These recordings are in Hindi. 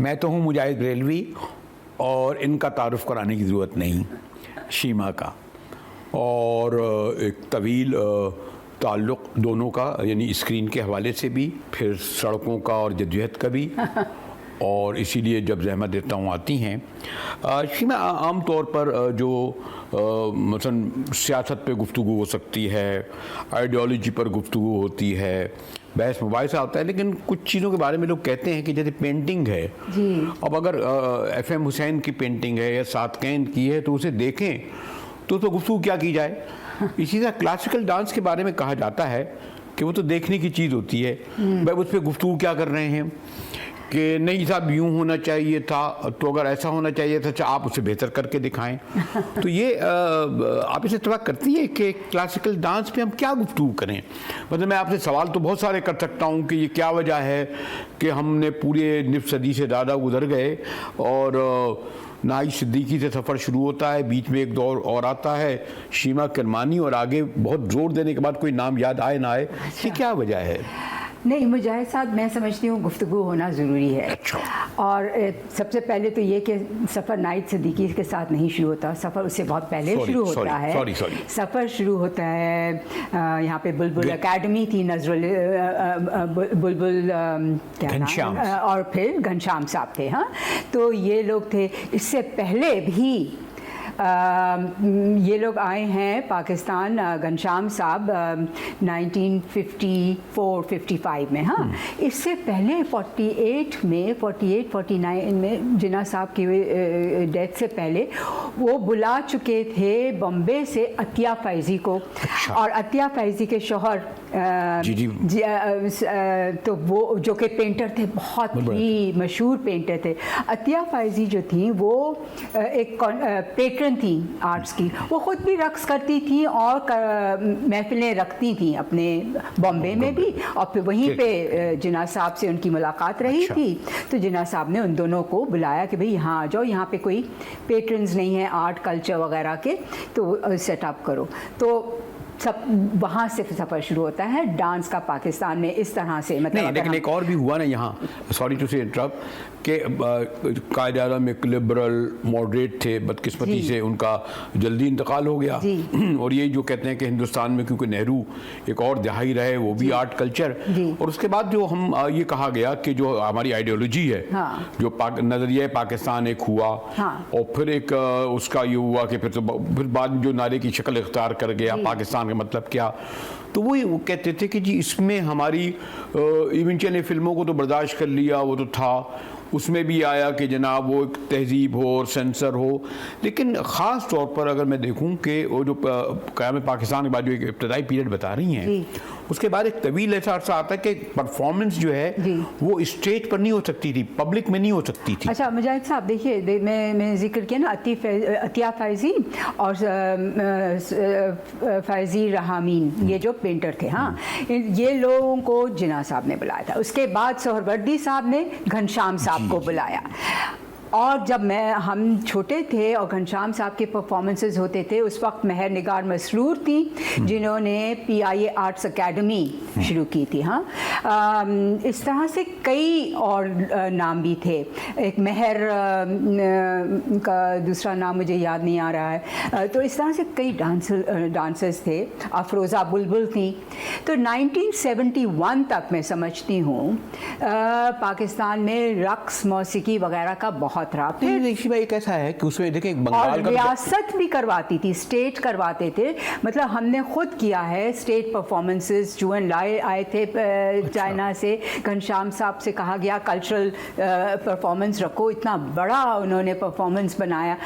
मैं तो हूँ मुजाहिद बरेलवी और इनका तारुफ कराने की ज़रूरत नहीं, शीमा का। और एक तवील ताल्लुक़ दोनों का, यानी स्क्रीन के हवाले से भी, फिर सड़कों का और जद्दोजहद का भी। और इसीलिए जब ज़हमत देता हूँ आती हैं। शीमा आम तौर पर जो मसलन सियासत पे गुफ्तगू हो सकती है, आइडियोलॉजी पर गुफ्तगू होती है, बहस मुबाहिसा होता है, लेकिन कुछ चीज़ों के बारे में लोग कहते हैं कि जैसे पेंटिंग है जी। अब अगर FM हुसैन की पेंटिंग है या सादकैन की है तो उसे देखें तो गुफ्तगू क्या की जाए। इसी तरह क्लासिकल डांस के बारे में कहा जाता है कि वो तो देखने की चीज़ होती है, भाई उस पर गुफ्तगू क्या कर रहे हैं कि नहीं साहब यूँ होना चाहिए था, तो अगर ऐसा होना चाहिए था आप उसे बेहतर करके दिखाएं। तो ये आप इसे इत्तफाक करती है कि क्लासिकल डांस पे हम क्या गुफ्तगू करें। मतलब मैं आपसे सवाल तो बहुत सारे कर सकता हूँ कि ये क्या वजह है कि हमने पूरे निफ़ सदी से ज़्यादा गुजर गए और नाइज सिद्दीकी से सफ़र शुरू होता है, बीच में एक दौर और आता है शीमा किरमानी, और आगे बहुत जोर देने के बाद कोई नाम याद आए ना आए। ये क्या वजह है? नहीं, मुजाहिद साहब, मैं समझती हूँ गुफ्तगू होना ज़रूरी है। अच्छा। और सबसे पहले तो ये कि सफ़र नाइज सिद्दीकी के साथ नहीं शुरू होता, सफ़र उससे बहुत पहले शुरू होता है। सफ़र शुरू होता है यहाँ पे बुलबुल एकेडमी थी, नजरुल बुलबुल घनश्याम, और फिर घनश्याम साहब थे। हाँ, तो ये लोग थे। इससे पहले भी ये लोग आए हैं पाकिस्तान, घनश्याम साहब 1954-55 में। हाँ, इससे पहले 48-49 में जिन्ना साहब की डेथ से पहले वो बुला चुके थे बॉम्बे से अतिया फैज़ी को। अच्छा। और अतिया फैज़ी के शौहर तो वो जो कि पेंटर थे, बहुत ही मशहूर पेंटर थे। अतिया फैज़ी जो थी वो एक पेट्रन थी आर्ट्स की, वो ख़ुद भी रक्स करती थी और महफिलें रखती थी अपने बॉम्बे में भी, और फिर वहीं पे जिन्ना साहब से उनकी मुलाकात रही थी। तो जिन्ना साहब ने उन दोनों को बुलाया कि भाई यहाँ आ जाओ, यहाँ पे कोई पेट्रन्स नहीं है आर्ट कल्चर वगैरह के, तो सेटअप करो। तो सब वहाँ से सफ़र शुरू होता है डांस का पाकिस्तान में इस तरह से। मतलब नहीं, लेकिन एक और भी हुआ ना यहाँ, सॉरी टू से इंटरप्ट, कि कायदे में लिबरल मॉडरेट थे, बदकिस्मती से उनका जल्दी इंतकाल हो गया। और ये जो कहते हैं कि हिंदुस्तान में क्योंकि नेहरू एक और दहाई रहे, वो भी आर्ट कल्चर, और उसके बाद जो हम ये कहा गया कि जो हमारी आइडियोलॉजी है, जो नज़रिया पाकिस्तान एक हुआ, और फिर एक उसका ये हुआ कि फिर बाद में जो नारे की शक्ल इख्तियार कर गया पाकिस्तान का मतलब क्या, तो वो कहते थे कि जी इसमें हमारी इवेंचुअली फिल्मों को तो बर्दाश्त कर लिया, वो तो था, उसमें भी आया कि जनाब वो एक तहजीब हो और सेंसर हो, लेकिन ख़ास तौर पर अगर मैं देखूं कि वो जो क़याम पाकिस्तान के बाद जो एक इब्तदाई पीरियड बता रही हैं, उसके बाद एक तवील ऐसा अर्सा आता है कि परफॉर्मेंस जो है वो स्टेज पर नहीं हो सकती थी, पब्लिक में नहीं हो सकती थी। अच्छा मुजाहिद साहब, देखिए मैं जिक्र किया ना अतिया फैज़ी और फैज़ी रहामीन, ये जो पेंटर थे। हाँ, ये लोगों को जिन्ना साहब ने बुलाया था। उसके बाद सोहरवर्दी साहब ने घनश्याम साहब को बुलाया। और जब हम छोटे थे और घनश्याम साहब के परफॉर्मेंसेस होते थे, उस वक्त महर निगार मसरूर थी जिन्होंने PIA आर्ट्स एकेडमी शुरू की थी। हाँ, इस तरह से कई और नाम भी थे। एक महर का दूसरा नाम मुझे याद नहीं आ रहा है। तो इस तरह से कई डांसर्स थे। अफरोज़ा बुलबुल थी। तो 1971 तक मैं समझती हूँ पाकिस्तान में रक्स मौसीकी वगैरह का बहुत रहा। फिर देखिए एक ऐसा है कि उसमें देखिए बंगाल का रियासत भी करवाती थी, स्टेट करवाते थे। मतलब हमने खुद किया है स्टेट परफॉर्मेंसेस। जुएन लाए आए थे चाइना से, घनश्याम साहब से कहा गया कल्चरल परफॉर्मेंस रखो, इतना बड़ा उन्होंने परफॉर्मेंस बनाया।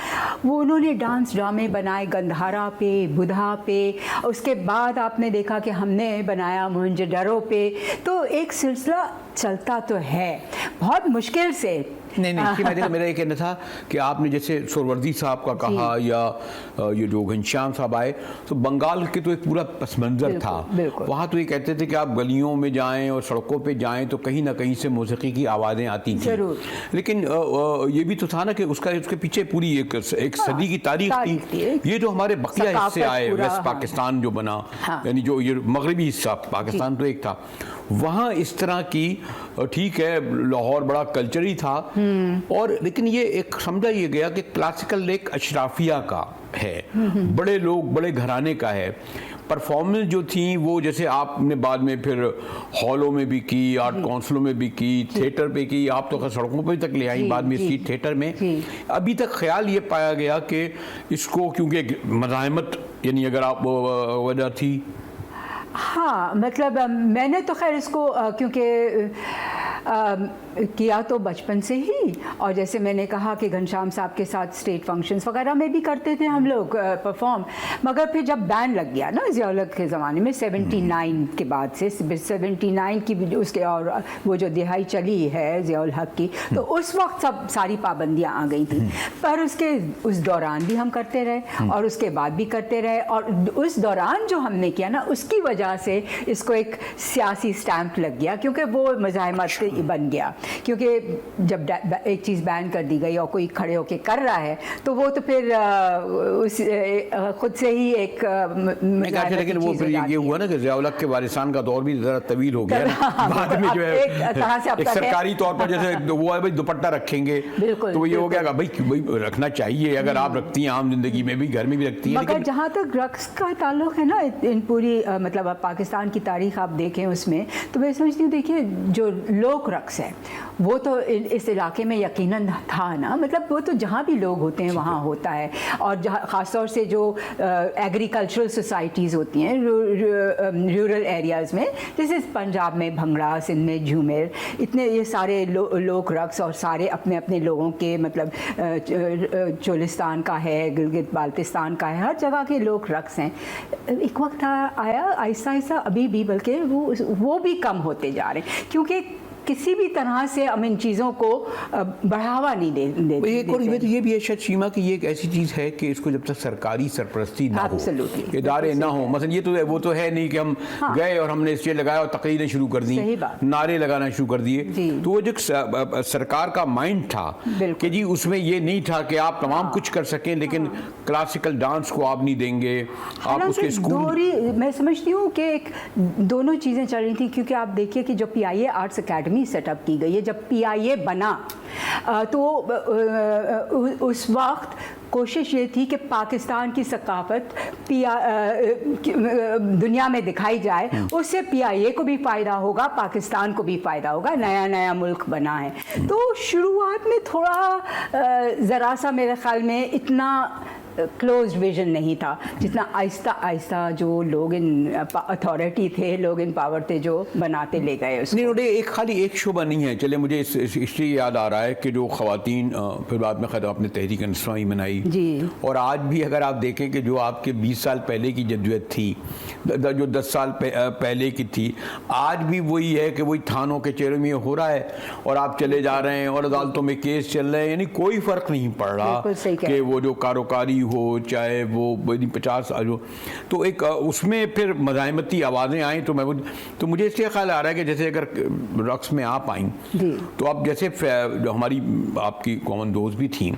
वो उन्होंने डांस ड्रामे बनाए गंधारा पे, बुधा पे, उसके बाद आपने देखा कि हमने बनाया मोहनजोदड़ो पे। तो एक सिलसिला चलता तो है, बहुत मुश्किल से। नहीं मेरा ये कहना था कि आपने जैसे सोहरवर्दी साहब का कहा या ये जो घनश्याम साहब आए, तो बंगाल के तो एक पूरा पस मंज़र था। वहाँ तो ये कहते थे कि आप गलियों में जाएं और सड़कों पे जाएं तो कहीं ना कहीं से मौसीकी की आवाज़ें आती थी। लेकिन ये भी तो था ना कि उसके पीछे पूरी एक सदी की तारीख थी। ये जो हमारे बकिया हिस्से आए, वेस्ट पाकिस्तान जो बना, यानी जो ये मगरबी हिस्सा पाकिस्तान तो एक था, वहाँ इस तरह की ठीक है लाहौर बड़ा कल्चरली था, और लेकिन ये एक समझा ये गया कि क्लासिकल एक अशराफिया का है, बड़े लोग बड़े घराने का है। परफॉर्मेंस जो थी वो जैसे आपने बाद में फिर हॉलों में भी की, आर्ट काउंसिलों में भी की, थिएटर पे की, आप तो सड़कों पे तक ले आई बाद में स्ट्रीट थिएटर में। अभी तक ख्याल ये पाया गया कि इसको क्योंकि मज़ाहमत यानी अगर आप वजह थी। हाँ, मतलब मैंने तो खैर इसको क्योंकि किया तो बचपन से ही, और जैसे मैंने कहा कि घनश्याम साहब के साथ स्टेट फंक्शंस वगैरह में भी करते थे हम लोग परफॉर्म। मगर फिर जब बैन लग गया ना ज़िया उल हक के ज़माने में 79 के बाद से, 79 की उसके और वो जो दिहाई चली है ज़िया उल हक की, तो उस वक्त सब सारी पाबंदियाँ आ गई थी। पर उस दौरान भी हम करते रहे और उसके बाद भी करते रहे, और उस दौरान जो हमने किया ना उसकी वजह से इसको एक सियासी स्टैंप लग गया, क्योंकि वो मज़ाहमत बन गया। क्योंकि जब एक चीज़ बैन कर दी गई और कोई खड़े होके कर रहा है तो वो तो फिर उस खुद से ही एक लेकिन वो फिर ये हुआ ना कि ज़िया उल हक के वारिसान का दौर भी ज़रा तवील हो गया ना, बाद में जो है एक सरकारी तौर पर जैसे वो है भाई दुपट्टा रखेंगे, तो वो ये हो गया भाई रखना चाहिए, अगर आप रखती हैं आम जिंदगी में भी, घर में भी रखती हैं। मगर जहाँ तक रक्स का ताल्लुक है ना, इन पूरी मतलब पाकिस्तान की तारीख आप देखें उसमें, तो मैं समझती हूँ देखिए जो लोक रक्स है वो तो इस इलाके में यकीनन था ना, मतलब वो तो जहाँ भी लोग होते हैं वहाँ होता है। और ख़ासतौर से जो एग्रीकल्चरल सोसाइटीज़ होती हैं रूरल एरियाज़ में, जैसे पंजाब में भंगड़ा, सिंध में झूमेर, इतने ये सारे लोक रक्स और सारे अपने अपने लोगों के, मतलब चोलिस्तान का है, गिलगित बाल्टिस्तान का है, हर जगह के लोक रक्स हैं। एक वक्त आया आहिस्ता आहिस्ता अभी भी, बल्कि वो भी कम होते जा रहे हैं, क्योंकि किसी भी तरह से हम इन चीज़ों को बढ़ावा नहीं देते। एक और ये भी है शायद सीमा की, ये एक ऐसी चीज़ है कि इसको जब तक सरकारी सरपरस्ती ना हो, इदारे ना हो, मतलब ये तो वो तो है नहीं कि हम गए और हमने स्टेज लगाया और तकरीरें शुरू कर दी, नारे लगाना शुरू कर दिए। तो वो जो सरकार का माइंड था कि जी उसमें ये नहीं था कि आप तमाम कुछ कर सकें, लेकिन क्लासिकल डांस को आप नहीं देंगे, आप उसके स्कूल। मैं समझती हूँ कि एक दोनों चीज़ें चल रही थी, क्योंकि आप देखिए कि जो PIA आर्ट्स अकेडमी सेटअप की गई है, जब PIA बना तो उस वक्त कोशिश ये थी कि पाकिस्तान की सकाफत दुनिया में दिखाई जाए, उससे PIA को भी फ़ायदा होगा, पाकिस्तान को भी फ़ायदा होगा, नया नया मुल्क बना है। तो शुरुआत में थोड़ा ज़रा सा मेरे ख्याल में इतना क्लोज्ड विजन नहीं था, जितना आहिस्ता आहिस्ता जो लोग इन अथॉरिटी थे, लोग इन पावर थे, जो बनाते ले गए उसको। नहीं, एक खाली एक शुबा नहीं है। चले मुझे इससे याद आ रहा है कि जो ख़वातीन फिर बाद में खैर आपने तहरीक इंसाफ ही बनाई जी, और आज भी अगर आप देखें कि जो आपके 20 साल पहले की जद्दोजहद थी, जो 10 साल पहले की थी, आज भी वही है कि वही थानों के चेहरे में हो रहा है और आप चले जा रहे हैं और अदालतों में केस चल रहे हैं, यानी कोई फ़र्क नहीं पड़ रहा कि वो जो कारोकारी हो चाहे वो 50 जो, तो एक उसमें फिर मज़ाहमती आवाज़ें आई। तो मुझे इसलिए ख्याल आ रहा है कि जैसे अगर रक्स में आप आई तो आप जैसे जो हमारी आपकी कॉमन दोस्त भी थी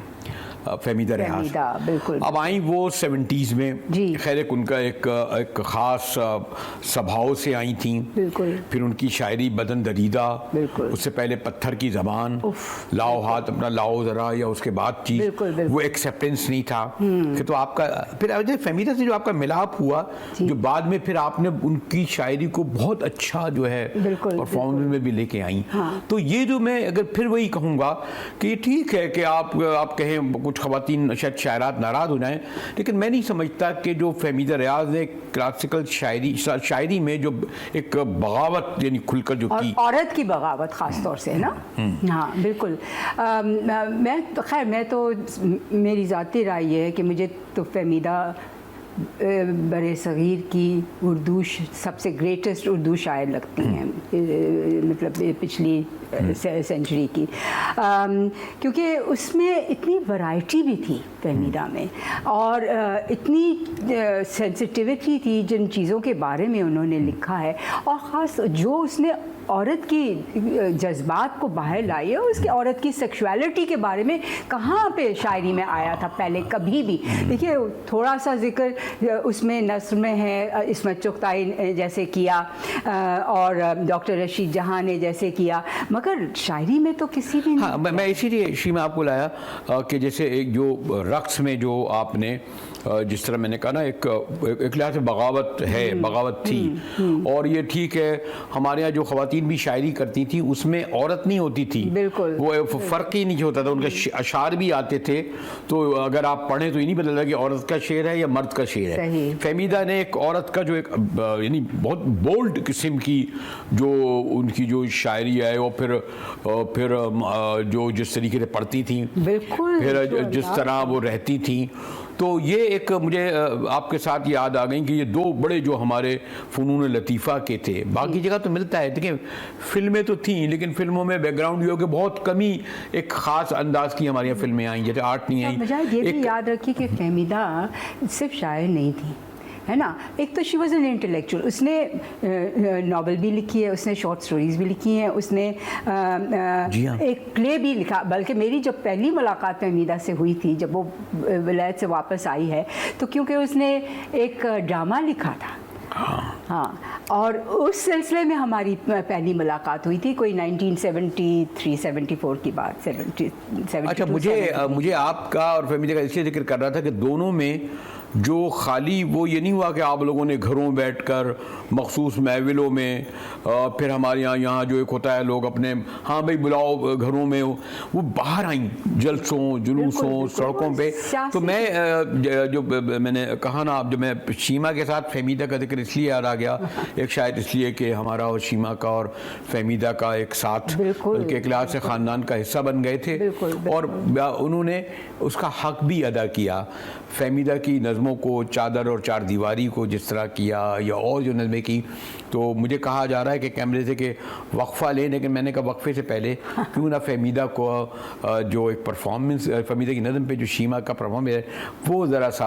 फहमीदा रियाज, बिल्कुल अब आई वो 70s में, खैर एक उनका एक ख़ास सभाओं से आई थी, फिर उनकी शायरी बदन दरीदा, उससे पहले पत्थर की ज़बान, लाओ हाथ अपना लाओ ज़रा, या उसके बाद चीज़ वो एक्सेप्टेंस नहीं था कि, तो आपका फिर फहमीदा से जो आपका मिलाप हुआ, जो बाद में फिर आपने उनकी शायरी को बहुत अच्छा जो है परफॉर्मेंस में भी लेके आई। तो ये जो मैं अगर फिर वही कहूँगा कि ठीक है कि आप कहें ख़वातीन शायद शायरात नाराज़ हो जाएं, लेकिन मैं नहीं समझता कि जो फहमीदा रियाज ने क्लासिकल शायरी में जो एक बगावत यानी खुलकर जो की, औरत की बगावत ख़ास तौर से ना, हाँ बिल्कुल। मैं तो मेरी ज़ाती राय है कि मुझे तो फहमीदा बरे सग़ीर की उर्दू सबसे ग्रेटेस्ट उर्दू शायर लगती हैं, मतलब पिछली सेंचुरी की, क्योंकि उसमें इतनी वैरायटी भी थी फहमीदा में, और इतनी सेंसिटिविटी थी जिन चीज़ों के बारे में उन्होंने लिखा है, और ख़ास जो उसने औरत की जज्बात को बाहर लाई है, उसकी औरत की सेक्सुअलिटी के बारे में कहाँ पे शायरी में आया था पहले कभी भी। देखिए थोड़ा सा जिक्र उसमें नस्र में है, इस्मत चुगताई जैसे किया और डॉक्टर रशीद जहाँ ने जैसे किया, मगर शायरी में तो किसी भी हाँ, मैं इसीलिए शी में आपको लाया कि जैसे एक जो रक्स में जो आपने जिस तरह मैंने कहा ना एक लिहाज से बगावत है, बगावत थी, और ये ठीक है हमारे यहाँ जो ख़वातीन भी शायरी करती थी उसमें औरत नहीं होती थी, बिल्कुल वो फ़र्क ही नहीं होता था, उनके अशार भी आते थे, तो अगर आप पढ़ें तो ये नहीं पता लगा कि औरत का शेर है या मर्द का शेर है। फहमीदा ने एक औरत का जो एक यानी बहुत बोल्ड किस्म की जो उनकी जो शायरी है, और फिर जो जिस तरीके से पढ़ती थी, बिल्कुल फिर जिस तरह वो रहती थी, तो ये एक मुझे आपके साथ याद आ गई कि ये दो बड़े जो हमारे फ़नून लतीफ़ा के थे। बाकी जगह तो मिलता है, देखिए फिल्में तो थीं लेकिन फिल्मों में बैकग्राउंड ये हो कि बहुत कमी एक ख़ास अंदाज की हमारे यहाँ फिल्में आई, जैसे आर्ट नहीं आई। मुझे ये भी याद रखिए कि फहमीदा सिर्फ शायर नहीं थी, है ना। एक तो शी वॉज एन इंटेलेक्चुअल, उसने नॉवल भी लिखी है, उसने शॉर्ट स्टोरीज भी लिखी हैं, उसने एक प्ले भी लिखा। बल्कि मेरी जब पहली मुलाकात फहमीदा से हुई थी जब वो विलायत से वापस आई है, तो क्योंकि उसने एक ड्रामा लिखा था, हाँ, और उस सिलसिले में हमारी पहली मुलाकात हुई थी, कोई 1973-74 की बात, 70। अच्छा, मुझे आपका और फहमीदा का इसलिए जिक्र कर रहा था कि दोनों में जो खाली वो ये नहीं हुआ कि आप लोगों ने घरों बैठकर मखसूस महविलों में, फिर हमारे यहाँ जो एक होता है लोग अपने हाँ भाई बुलाओ घरों में, वो बाहर आई जलसों जुलूसों सड़कों पे। तो मैं जो मैंने कहा ना, आप जब मैं शीमा के साथ फहमीदा का जिक्र इसलिए याद आ गया, एक शायद इसलिए कि हमारा और शीमा का और फहमीदा का एक साथ बल्कि एक लिहाज से ख़ानदान का हिस्सा बन गए थे, और उन्होंने उसका हक भी अदा किया। फहमीदा की नज़मों को, चादर और चार दीवारी को जिस तरह किया, या और जो नज़में की, तो मुझे कहा जा रहा है कि कैमरे से कि वक्फ़ा लें, लेकिन मैंने कहा वक्फ़े से पहले क्यों ना फहमीदा को जो एक परफॉर्मेंस फहमीदा की नज़म पे जो शीमा का परफॉर्मेंस है वो ज़रा सा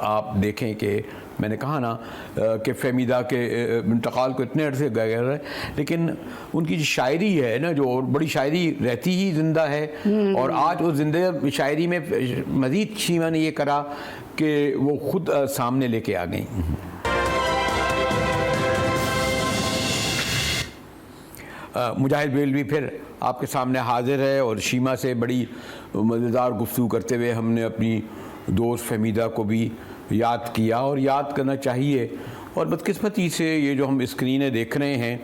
आप देखें। कि मैंने कहा ना कि फहमीदा के इंतकाल को इतने अरसे गए हैं, लेकिन उनकी जो शायरी है ना, जो बड़ी शायरी रहती ही ज़िंदा है, और आज उस ज़िंदा शायरी में मज़ीद शीमा ने ये करा कि वो ख़ुद सामने लेके आ गई। मुजाहिद बेलवी फिर आपके सामने हाजिर है, और शीमा से बड़ी मज़ेदार गुफ्तगू करते हुए हमने अपनी दोस्त फहमीदा को भी याद किया, और याद करना चाहिए। और बदकिस्मती से ये जो हम स्क्रीनें देख रहे हैं,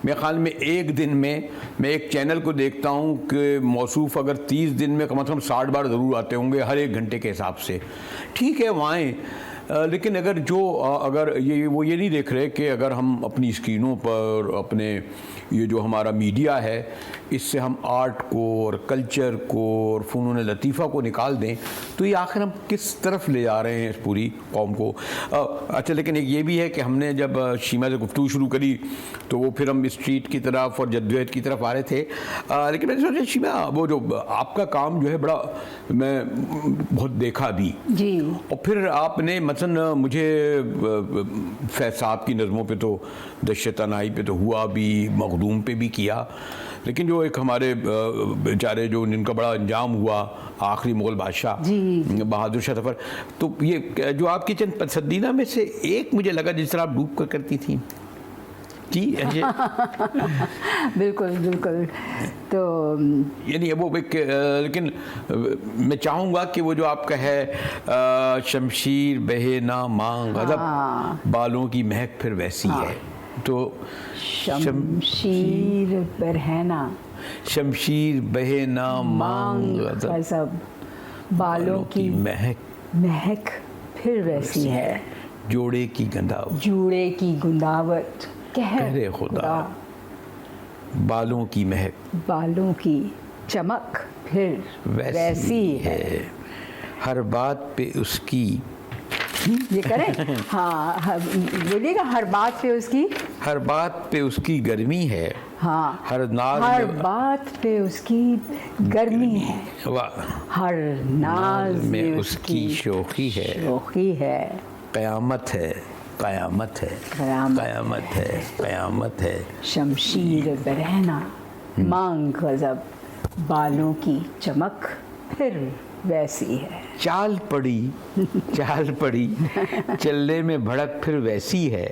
मेरे ख़्याल में एक दिन में मैं एक चैनल को देखता हूँ कि मौसूफ़ अगर 30 दिन में कम से कम 60 बार ज़रूर आते होंगे हर एक घंटे के हिसाब से। ठीक है वहाँ लेकिन अगर वो ये नहीं देख रहे कि अगर हम अपनी स्क्रीनों पर अपने ये जो हमारा मीडिया है इससे हम आर्ट को और कल्चर को और फ़नून लतीफ़ा को निकाल दें, तो ये आखिर हम किस तरफ ले जा रहे हैं इस पूरी कौम को। अच्छा, लेकिन एक ये भी है कि हमने जब शीमा से गुफ्तगू शुरू करी तो वो फिर हम स्ट्रीट की तरफ और जद्दोजहद की तरफ आ रहे थे, लेकिन मैंने सोचा शीमा वो जो आपका काम जो है बड़ा मैं बहुत देखा भी जी, और फिर आपने मसलन मुझे फैज़ साहब की नज़मों पे तो दहशत तनाई पे तो हुआ भी, मखदूम पे भी किया, लेकिन जो एक हमारे बेचारे जो जिनका बड़ा अंजाम हुआ आखिरी मुग़ल बादशाह बहादुर शाह ज़फ़र, तो ये जो आपकी चंद पसंदीदा में से एक मुझे लगा जिस तरह आप डूब कर करती थी जी ऐसे बिल्कुल बिल्कुल। तो यानी वो एक लेकिन मैं चाहूँगा कि वो जो आपका है शमशीर बहे ना मांग गज़ब, बालों की महक फिर वैसी है, तो शमशीर बरहना, शमशीर बहे ना मांग गज़ब, बालों की महक फिर वैसी है, जोड़े की गुंदावट कहरे खुदा, बालों की महक, बालों की चमक फिर वैसी है, हर बात पे उसकी ये करें हाँ बोलिएगा, हर बात पे उसकी गर्मी है, हाँ हर बात पे उसकी गर्मी है, हर नाज में उसकी शोखी है, कयामत है कयामत है, कयामत। कयामत है, कयामत है। शमशीर बरहना, मांग गजब, बालों की चमक फिर वैसी है। चाल पड़ी, चाल पड़ी, चलने में भड़क फिर वैसी है।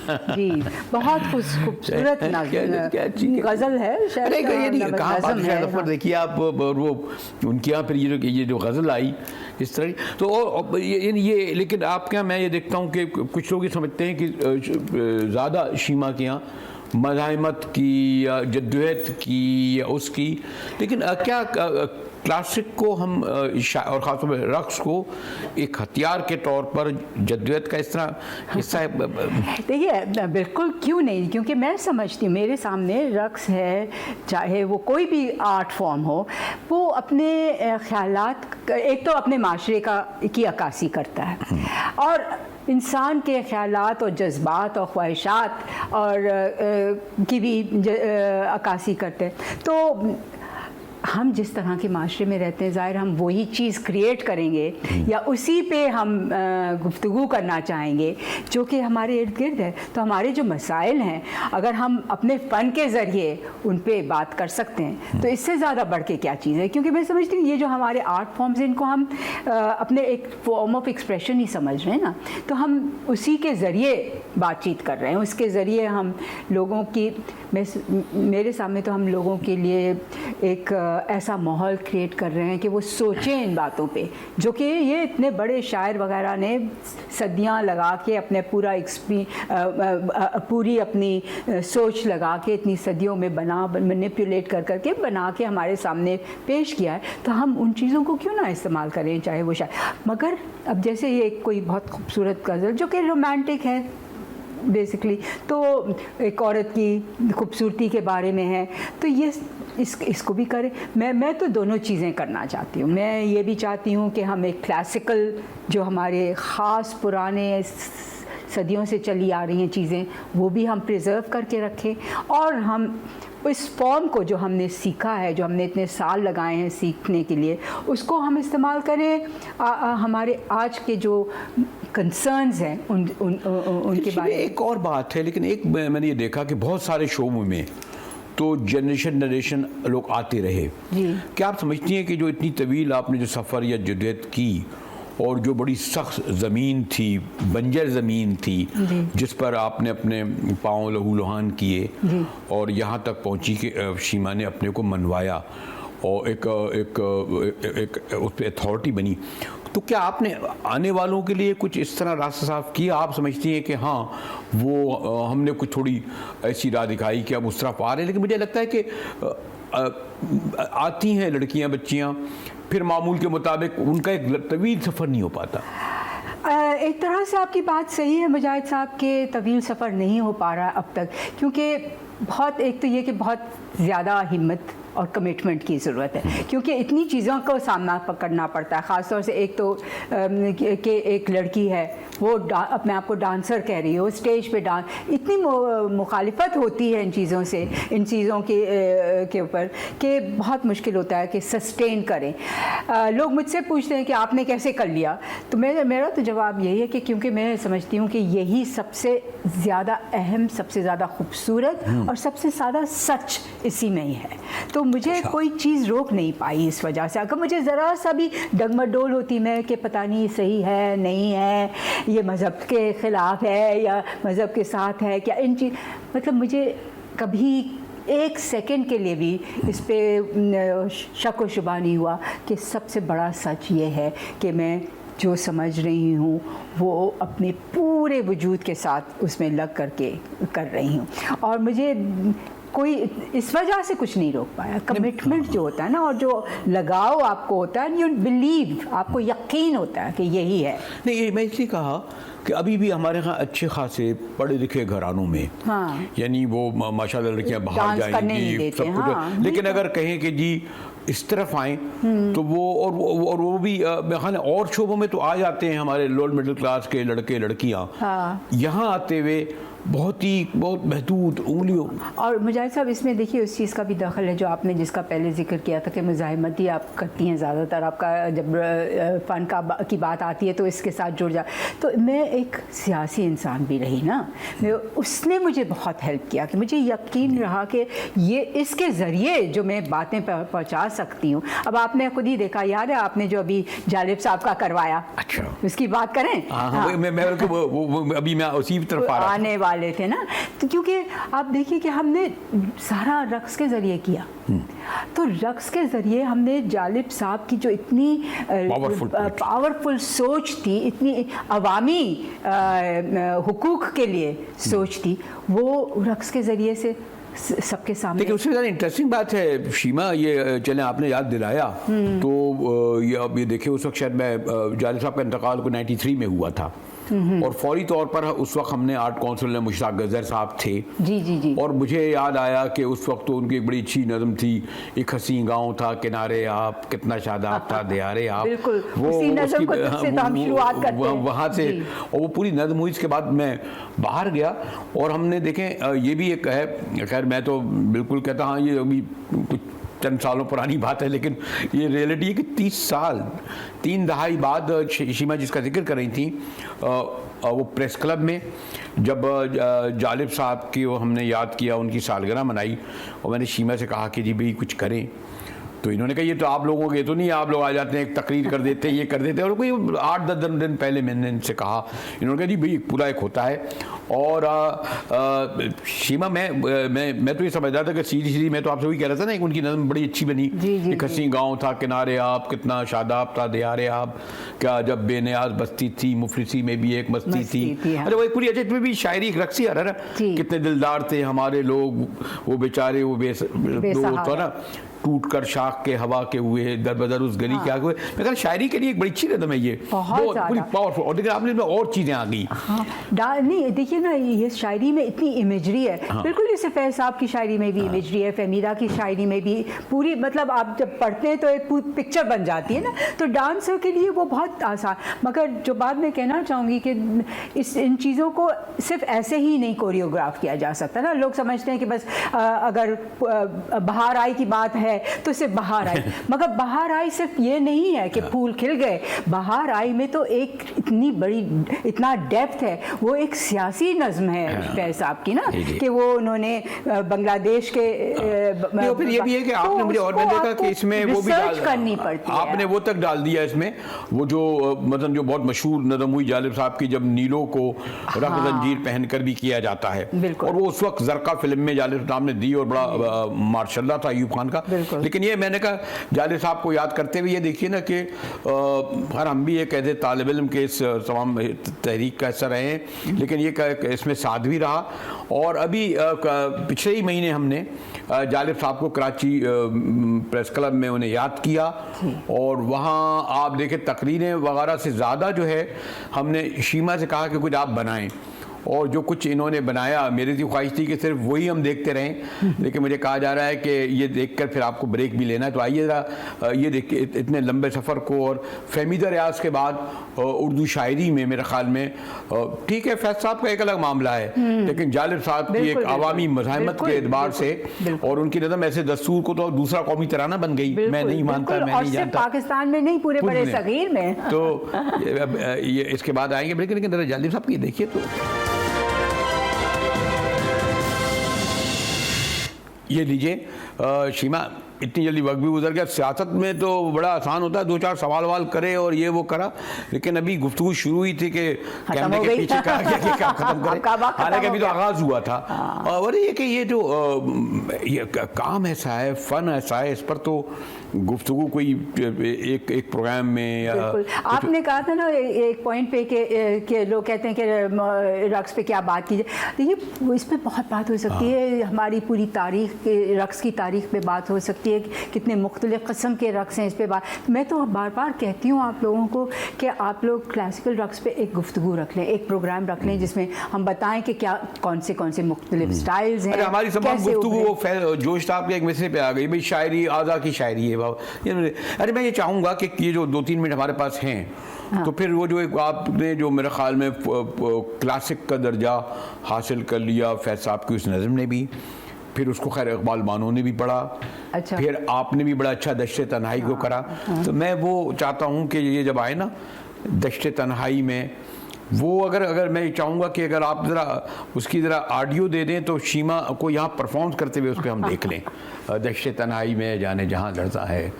जी, बहुत खूबसूरत गजल है। शायद अरे ये नहीं कहाँ बात नज़्म है, है, हाँ। देखिए आप वो उनके यहाँ फिर ये जो गज़ल आई इस तरह की, तो और ये लेकिन आपके यहाँ मैं ये देखता हूँ कि कुछ लोग ये समझते हैं कि ज़्यादा शीमा के यहाँ मज़ाहिमत की या जद्दोजहद की या उसकी, लेकिन क्या क्लासिक को हम और ख़ासतौर पर रक़्स को एक हथियार के तौर पर जद्दोजहद का इस तरह हिस्सा है? देखिए बिल्कुल क्यों नहीं, क्योंकि मैं समझती हूँ मेरे सामने रक़्स है, चाहे वो कोई भी आर्ट फॉर्म हो, वो अपने ख़यालात एक तो अपने माशरे की अक्कासी करता है और इंसान के ख़यालात और जज्बात और ख्वाहिशात और की भी अक्कासी करते हैं। तो हम जिस तरह के माशरे में रहते हैं, ज़ाहिर हम वही चीज़ क्रिएट करेंगे या उसी पे हम गुफ्तगू करना चाहेंगे जो कि हमारे इर्द गिर्द है। तो हमारे जो मसाइल हैं, अगर हम अपने फ़न के ज़रिए उन पे बात कर सकते हैं तो इससे ज़्यादा बढ़ के क्या चीज़ है। क्योंकि मैं समझती हूँ ये जो हमारे आर्ट फॉर्म्स हैं, इनको हम अपने एक फॉर्म ऑफ एक्सप्रेशन ही समझ रहे हैं ना, तो हम उसी के ज़रिए बातचीत कर रहे हैं, उसके ज़रिए हम लोगों की मेरे सामने तो हम लोगों के लिए एक ऐसा माहौल क्रिएट कर रहे हैं कि वो सोचें इन बातों पे, जो कि ये इतने बड़े शायर वगैरह ने सदियां लगा के अपने पूरी अपनी सोच लगा के इतनी सदियों में मैनिपुलेट करके बना के हमारे सामने पेश किया है। तो हम उन चीज़ों को क्यों ना इस्तेमाल करें, चाहे वो शायर। मगर अब जैसे ये कोई बहुत खूबसूरत गज़ल जो कि रोमांटिक है बेसिकली, तो एक औरत की खूबसूरती के बारे में है, तो ये इसको भी करें। मैं तो दोनों चीज़ें करना चाहती हूँ। मैं ये भी चाहती हूँ कि हम एक क्लासिकल जो हमारे ख़ास पुराने सदियों से चली आ रही हैं चीज़ें, वो भी हम प्रिजर्व करके रखें और हम इस फॉर्म को जो हमने सीखा है, जो हमने इतने साल लगाए हैं सीखने के लिए, उसको हम इस्तेमाल करें हमारे आज के जो कंसर्न्स हैं उनके बारे में। एक और बात है, लेकिन एक मैंने ये देखा कि बहुत सारे शोबों में तो जनरेशन लोग आते रहे। क्या आप समझती हैं कि जो इतनी तवील आपने जो सफ़र या जद्दोजहद की और जो बड़ी सख्त ज़मीन थी, बंजर ज़मीन थी, जिस पर आपने अपने पाँव लहू लुहान किए और यहाँ तक पहुँची कि शीमा ने अपने को मनवाया और एक उस पर अथॉरिटी बनी, तो क्या आपने आने वालों के लिए कुछ इस तरह रास्ता साफ किया? आप समझती हैं कि हाँ वो हमने कुछ थोड़ी ऐसी राह दिखाई कि अब उस तरफ आ रहे हैं, लेकिन मुझे लगता है कि आती हैं लड़कियां बच्चियां, फिर मामूल के मुताबिक उनका एक तवील सफ़र नहीं हो पाता। एक तरह से आपकी बात सही है मुजाहिद साहब के तवील सफ़र नहीं हो पा रहा अब तक, क्योंकि बहुत एक तो ये कि बहुत ज़्यादा हिम्मत और कमिटमेंट की ज़रूरत है, क्योंकि इतनी चीज़ों को सामना करना पड़ता है। ख़ास तौर से एक तो कि एक लड़की है, वो अपने आप को डांसर कह रही है, वो स्टेज पे डांस, इतनी मुखालिफत होती है इन चीज़ों से, इन चीज़ों के ऊपर कि बहुत मुश्किल होता है कि सस्टेन करें। लोग मुझसे पूछते हैं कि आपने कैसे कर लिया, तो मेरा तो जवाब यही है कि क्योंकि मैं समझती हूँ कि यही सबसे ज़्यादा अहम, सबसे ज़्यादा खूबसूरत और सबसे ज़्यादा सच इसी में ही है। तो मुझे कोई चीज़ रोक नहीं पाई इस वजह से। अगर मुझे ज़रा सा भी डगमडोल होती मैं कि पता नहीं सही है नहीं है, ये मज़हब के ख़िलाफ़ है या मज़हब के साथ है क्या, इन चीज़ मतलब मुझे कभी एक सेकंड के लिए भी इस पे शक व शुबा नहीं हुआ कि सबसे बड़ा सच ये है कि मैं जो समझ रही हूँ वो अपने पूरे वजूद के साथ उसमें लग करके कर रही हूँ, और मुझे कोई इस वजह से कुछ नहीं रोक पाया। कमिटमेंट जो होता है ना, और जो लगाव आपको होता है, यू बिलीव, आपको यकीन होता है कि यही है। नहीं, मैं इसलिए कहा कि अभी भी हमारे यहाँ अच्छे खासे पढ़े लिखे घरानों में, हाँ, यानी वो माशाल्लाह लड़कियाँ बाहर जाएंगी सब कुछ, हाँ, लेकिन अगर कहें कि जी इस तरफ आएँ तो वो भी और शोबों में तो आ जाते हैं हमारे लोअर मिडिल क्लास के लड़के लड़कियाँ, हाँ, यहाँ आते हुए बहुत महदूद उंगलियों। और मुजाहिद साहब, इसमें देखिए उस चीज़ का भी दखल है जो आपने जिसका पहले जिक्र किया था कि मुज़ाहिमत ही आप करती हैं ज़्यादातर, आपका जब फ़न की बात आती है तो इसके साथ जुड़ जा। तो मैं एक सियासी इंसान भी रही ना, उसने मुझे बहुत हेल्प किया कि मुझे यकीन रहा कि ये इसके ज़रिए जो मैं बातें पहुँचा सकती हूँ। अब आपने खुद ही देखा, याद है आपने जो अभी जालिब साहब का करवाया, अच्छा उसकी बात करें? हाँ। अभी मैं उसी तरफ आने वाले थे ना, तो क्योंकि आप देखिए कि हमने सारा रक्स के ज़रिए किया, तो रक्स के ज़रिए हमने जालिब साहब की जो इतनी पावरफुल सोच थी, इतनी अवामी हुकूक के लिए सोच थी, वो रक्स के ज़रिए से सबके सामने। देखिए उससे ज़्यादा इंटरेस्टिंग बात है शीमा, ये चले आपने याद दिलाया, तो ये देखिए उस वक्त शायद मैं जालिब साहब का इंतकाल को 93 में हुआ था, और फौरी तौर पर उस वक्त हमने आर्ट काउंसिल में मुश्ताक गजर साहब थे। जी। और मुझे याद आया कि उस वक्त तो उनकी एक बड़ी अच्छी नज़म थी, एक हसी गांव था किनारे आप, कितना शादाब था दियारे आप। बिल्कुल, उसी नज़म को से तो हम शुरुआत करते हैं वहाँ से, और वो पूरी नज़म हुई। इसके बाद मैं बाहर गया और हमने देखें, ये भी एक है, खैर मैं तो बिल्कुल कहता हाँ ये अभी कुछ चंद सालों पुरानी बात है, लेकिन ये रियलिटी है कि 30 साल 3 दहाई बाद शीमा जिसका जिक्र कर रही थी, वो प्रेस क्लब में जब जालिब साहब की वो हमने याद किया, उनकी सालगिरह मनाई, और मैंने शीमा से कहा कि जी भाई कुछ करें, तो इन्होंने कहा ये तो आप लोगों के तो नहीं, आप लोग आ जाते हैं, एक तकरीर कर देते हैं, ये कर देते हैं। और कोई 8-10 दिन पहले मैंने इनसे कहा, इन्होंने कहा जी भाई पूरा एक होता है। और शीमा मैं तो ये समझ रहा था कि सीधी मैं तो आपसे वही कह रहा था ना, एक उनकी नज़म बड़ी अच्छी बनी, एक हसी गाँव था किनारे आप, कितना शादाब था दियारे आप, क्या जब बेनियाज बस्ती थी, मुफलिसी में भी एक मस्ती थी। अरे वही पूरी अच्छी भी शायरी एक रक्सी आ रहा है ना, कितने दिलदार थे हमारे लोग, वो बेचारे वो तो ना टूट कर शाख के हवा के हुए, दर बदर उस गली के आगे हुए। मैं कहा शायरी के लिए एक बड़ी अच्छी रदम है ये, बहुत पूरी पावरफुल। और देखिए आपने और चीज़ें आ गई। नहीं देखिए ना, ये शायरी में इतनी इमेजरी है, बिल्कुल जैसे फैज साहब की शायरी में भी इमेजरी है, फहमीदा की शायरी में भी पूरी, मतलब आप जब पढ़ते हैं तो एक पूरी पिक्चर बन जाती है ना। तो डांसर के लिए वो बहुत आसान। मगर जो बात मैं कहना चाहूँगी कि इन चीज़ों को सिर्फ ऐसे ही नहीं कोरियोग्राफ किया जा सकता ना। लोग समझते हैं कि बस अगर बहार आई की बात है तो सिर्फ बहार आई, मगर बहार आई सिर्फ ये नहीं है कि फूल खिल गए। बहार आई में तो एक इतनी बड़ी, इतना डेप्थ है, वो एक सियासी नज़्म है फैज साहब की ना, कि वो उन्होंने बांग्लादेश के फिर ये भी है कि आपने मुझे और मैंने देखा कि इसमें वो भी करनी पड़ती है, आपने वो तक डाल दिया इसमें, वो जो मतलब जो बहुत मशहूर नज़म हुई जालिब साहब की, जब नीलों को रंग जंजीर पहनकर भी किया जाता है, और वो उस वक्त जरका फिल्म में जालिब साहब ने दी, और बड़ा मार्शल्लाह था अयूब खान का। लेकिन ये मैंने कहा जालिब साहब को याद करते हुए ये देखिए ना कि हर हम भी एक ऐसे तालिब इल्म के इस तमाम तहरीक का हिस्सा रहे हैं, लेकिन ये इसमें साथ भी रहा। और अभी पिछले ही महीने हमने जालिब साहब को कराची प्रेस क्लब में उन्हें याद किया, और वहाँ आप देखें तकरीरें वगैरह से ज़्यादा जो है हमने शीमा से कहा कि कुछ आप बनाएं, और जो कुछ इन्होंने बनाया मेरी तो ख्वाहिश थी कि सिर्फ वही हम देखते रहें, लेकिन मुझे कहा जा रहा है कि ये देखकर फिर आपको ब्रेक भी लेना है। तो आइए ज़रा ये देखिए इतने लंबे सफ़र को, और फहमीदा रियाज के बाद उर्दू शायरी में मेरे ख्याल में ठीक है फैज साहब का एक अलग मामला है, लेकिन जालिब साहब की एक अवामी मज़ाहिमत के एतबार से, और उनकी नज़म ऐसे दस्तूर को तो दूसरा कौमी तराना बन गई। मैं नहीं मानता, मैं नहीं जानता, पाकिस्तान में नहीं पूरे बड़े सगीर में। तो ये इसके बाद आएंगे ब्रेक, लेकिन जालिब साहब की देखिए तो ये लीजिए शीमा, इतनी जल्दी वक्त भी गुजर गया। सियासत में तो बड़ा आसान होता है, 2-4 सवाल करे और ये वो करा, लेकिन अभी गुफ्तगू शुरू ही थी कि कैमरे के पीछे कहा गया कि क्या खत्म करें, हालांकि अभी तो आगाज हुआ था। और ये कि ये जो ये काम ऐसा है, फन ऐसा है, इस पर तो गुफ्तगू कोई एक प्रोग्राम में या आपने कहा था ना एक पॉइंट पे कि लोग कहते हैं कि रक्स पे क्या बात कीजिए। देखिए इस पर बहुत बात हो सकती है, हमारी पूरी तारीख, रक्स की तारीख पे बात हो सकती है, होती है कितने मुख्तलिफ़ किस्म के रक़्स हैं। इस पे बात मैं तो बार बार कहती हूँ आप लोगों को कि आप लोग क्लासिकल रक़्स पे एक गुफ्तगू रख लें, एक प्रोग्राम रख लें जिसमें हम बताएं कि क्या कौन से मुख्तलिफ स्टाइल्स हैं। अरे हमारी तमाम कैसे गुफ्तगू उभरे। वो जोश साहब के एक मिसरे पे आ गई भाई, शायरी आज़ा की शायरी है अरे मैं ये चाहूँगा कि ये जो 2-3 मिनट हमारे पास हैं तो फिर वो जो एक आपने जो मेरे ख्याल में क्लासिक का दर्जा हासिल कर लिया फैज़ साहब की उस नज़म ने भी, फिर उसको खैर इकबाल बानो ने भी पढ़ा, अच्छा। फिर आपने भी बड़ा अच्छा दश्त तन्हाई को करा। तो मैं वो चाहता हूँ कि ये जब आए ना दश्त तन्हाई में वो अगर मैं चाहूँगा कि अगर आप ज़रा उसकी ज़रा ऑडियो दे दें तो शीमा को यहाँ परफॉर्म करते हुए उस पर हम देख लें। दश्त तन्हाई में जाने जहाँ लड़ता है,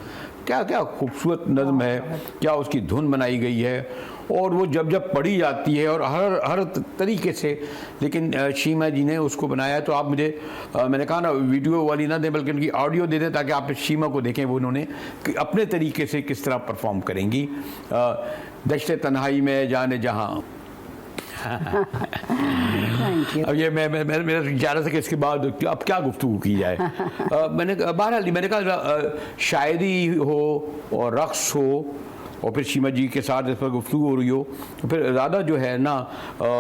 क्या क्या खूबसूरत नज़्म है, क्या उसकी धुन बनाई गई है और वो जब जब पढ़ी जाती है और हर तरीके से, लेकिन शीमा जी ने उसको बनाया है। तो आप मुझे मैंने कहा ना वीडियो वाली ना दें बल्कि उनकी ऑडियो दे दें ताकि आप शीमा को देखें वो उन्होंने अपने तरीके से किस तरह परफॉर्म करेंगी। दश्त तन्हाई में जाने जहाँ। अब ये मैं मेरा विचार था कि इसके बाद अब क्या गुफ्तगू की जाए। मैंने बहरहाल मैंने कहा शायरी हो और रक़्स हो और फिर शीमा जी के साथ इस पर गुफ्तगू हो रही हो तो फिर ज़्यादा जो है ना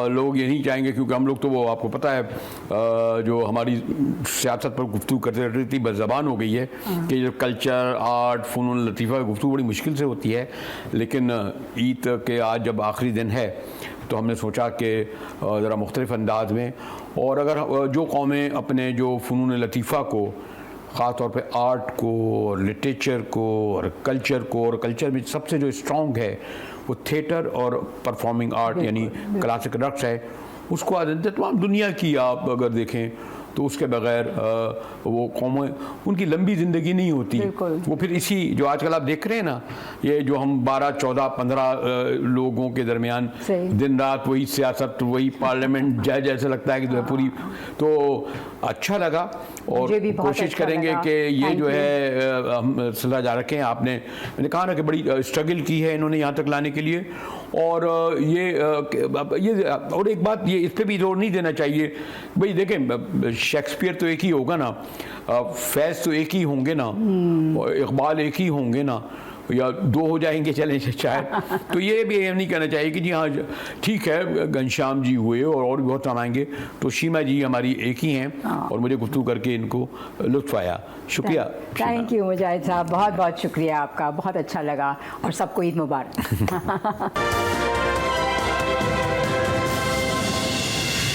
लोग ये नहीं चाहेंगे, क्योंकि हम लोग तो वो आपको पता है जो हमारी सियासत पर गुफ्तगू करते रहती इतनी बज़बान हो गई है कि जो कल्चर आर्ट फ़नून लतीफ़ा गुफ्तगू बड़ी मुश्किल से होती है। लेकिन ईद के आज जब आखिरी दिन है तो हमने सोचा कि ज़रा मुख्तलिफ़ अंदाज में, और अगर जो कौमें अपने जो फ़नून लतीफ़ा को ख़ास तौर पे आर्ट को और लिटरेचर को और कल्चर में सबसे जो स्ट्रॉन्ग है वो थिएटर और परफॉर्मिंग आर्ट यानी क्लासिक रक़्स है, उसको आज तमाम दुनिया की आप अगर देखें तो उसके बगैर वो कौमें उनकी लंबी ज़िंदगी नहीं होती। वो फिर इसी जो आजकल आप देख रहे हैं ना ये जो हम 12, 14, 15 लोगों के दरमियान दिन रात वही सियासत वही पार्लियामेंट जैसे लगता है कि पूरी, तो अच्छा लगा और कोशिश करेंगे कि ये जो है हम सिलसिला जारी रखें। आपने मैंने कहा ना कि बड़ी स्ट्रगल की है इन्होंने यहाँ तक लाने के लिए, और ये और एक बात ये इस पर भी जोर नहीं देना चाहिए भाई देखें शेक्सपियर तो एक ही होगा ना, फैज़ तो एक ही होंगे ना, और इकबाल एक ही होंगे ना, या दो हो जाएंगे चलें शायद। तो ये भी नहीं कहना चाहिए कि जी हाँ ठीक है घनश्याम जी हुए और भी बहुत सारे आएंगे। तो शीमा जी हमारी एक ही हैं और मुझे गुफ्तगू करके इनको लुत्फ़ आया। शुक्रिया। थैंक यू मुजाहिद साहब, बहुत बहुत शुक्रिया आपका, बहुत अच्छा लगा और सबको ईद मुबारक।